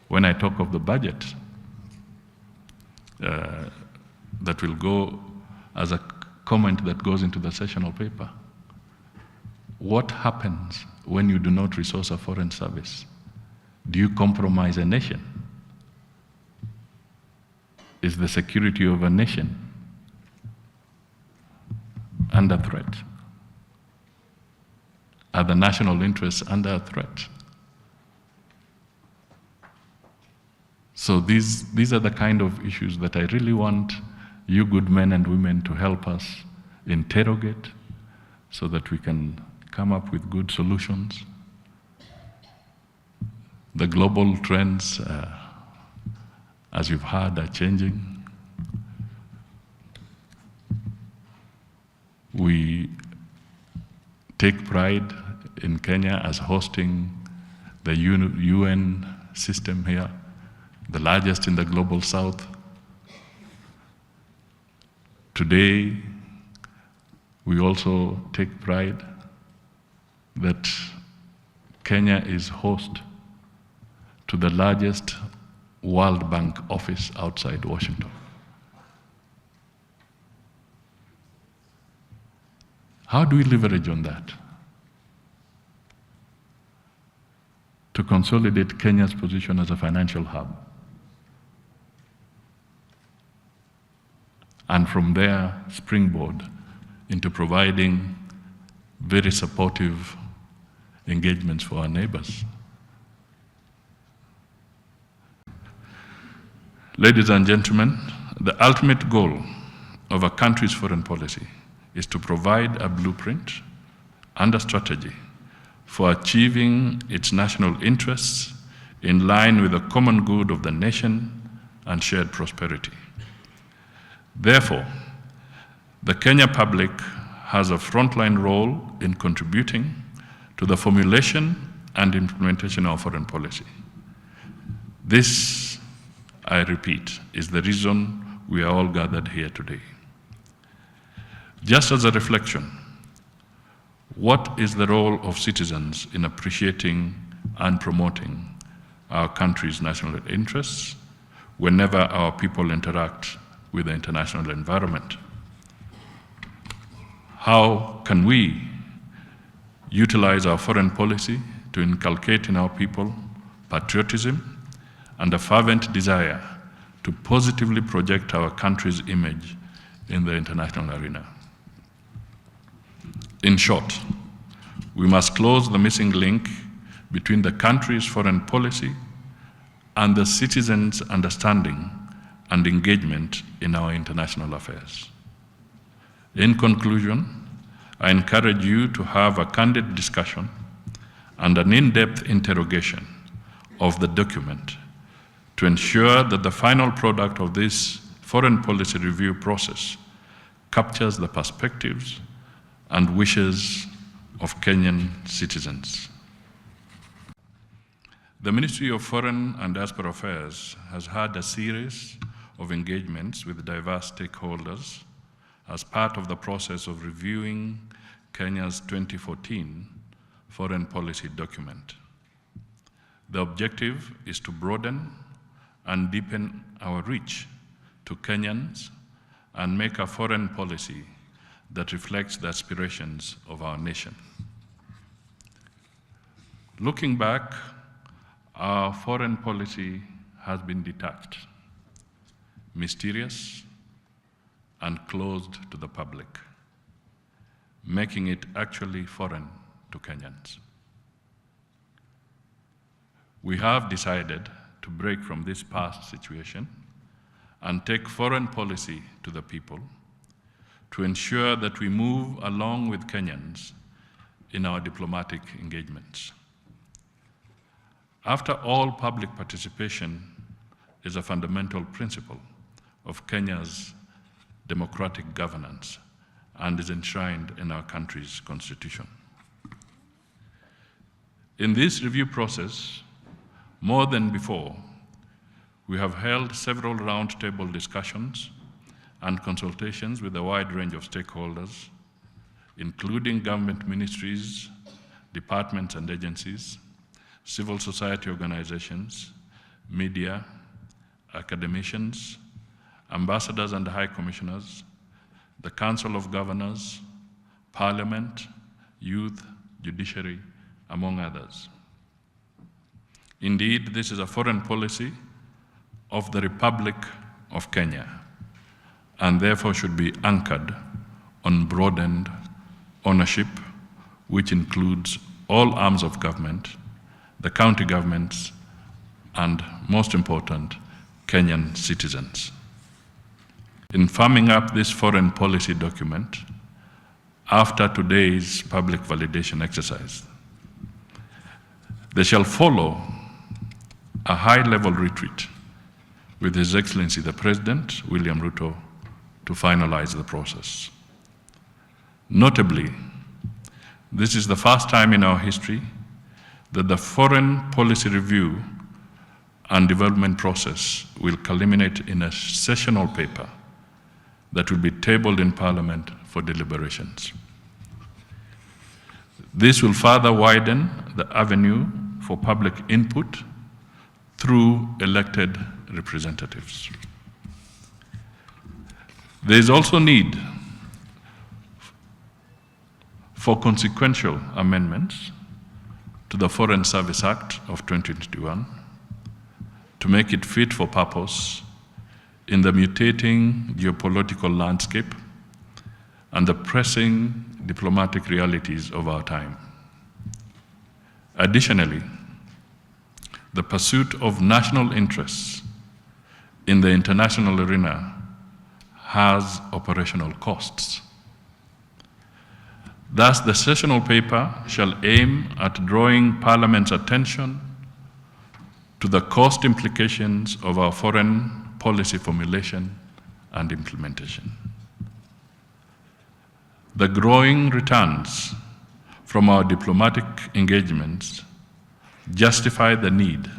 When I talk of the budget that will go as a comment that goes into the sessional paper, what happens when you do not resource a foreign service? Do you compromise a nation? Is the security of a nation under threat? Are the national interests under threat? So these are the kind of issues that I really want you good men and women to help us interrogate so that we can come up with good solutions. The global trends, as you've heard, are changing. We take pride in Kenya as hosting the UN system here, the largest in the global south. Today, we also take pride that Kenya is host to the largest World Bank office outside Washington. How do we leverage on that to consolidate Kenya's position as a financial hub? And from there, springboard into providing very supportive engagements for our neighbors. Ladies and gentlemen, the ultimate goal of a country's foreign policy is to provide a blueprint and a strategy for achieving its national interests in line with the common good of the nation and shared prosperity. Therefore, the Kenya public has a frontline role in contributing to the formulation and implementation of foreign policy. This, I repeat, is the reason we are all gathered here today. Just as a reflection, what is the role of citizens in appreciating and promoting our country's national interests whenever our people interact with the international environment? How can we utilize our foreign policy to inculcate in our people patriotism and a fervent desire to positively project our country's image in the international arena? In short, we must close the missing link between the country's foreign policy and the citizens' understanding and engagement in our international affairs. In conclusion, I encourage you to have a candid discussion and an in-depth interrogation of the document to ensure that the final product of this foreign policy review process captures the perspectives and wishes of Kenyan citizens. The Ministry of Foreign and Diaspora Affairs has had a series of engagements with diverse stakeholders as part of the process of reviewing Kenya's 2014 foreign policy document. The objective is to broaden and deepen our reach to Kenyans and make a foreign policy that reflects the aspirations of our nation. Looking back, our foreign policy has been detached, mysterious, and closed to the public, making it actually foreign to Kenyans. We have decided to break from this past situation and take foreign policy to the people to ensure that we move along with Kenyans in our diplomatic engagements. After all, public participation is a fundamental principle of Kenya's democratic governance and is enshrined in our country's constitution. In this review process, more than before, we have held several roundtable discussions and consultations with a wide range of stakeholders, including government ministries, departments and agencies, civil society organizations, media, academicians, ambassadors and high commissioners, the Council of Governors, Parliament, youth, judiciary, among others. Indeed, this is a foreign policy of the Republic of Kenya, and therefore should be anchored on broadened ownership, which includes all arms of government, the county governments, and most important, Kenyan citizens. In firming up this foreign policy document, after today's public validation exercise, there shall follow a high-level retreat with His Excellency the President, William Ruto, to finalize the process. Notably, this is the first time in our history that the foreign policy review and development process will culminate in a sessional paper that will be tabled in Parliament for deliberations. This will further widen the avenue for public input through elected representatives. There is also need for consequential amendments to the Foreign Service Act of 2021 to make it fit for purpose in the mutating geopolitical landscape and the pressing diplomatic realities of our time. Additionally, the pursuit of national interests in the international arena has operational costs. Thus, the sessional paper shall aim at drawing Parliament's attention to the cost implications of our foreign policy formulation and implementation. The growing returns from our diplomatic engagements justify the need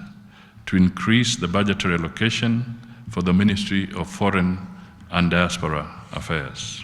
to increase the budgetary allocation for the Ministry of Foreign and Diaspora Affairs.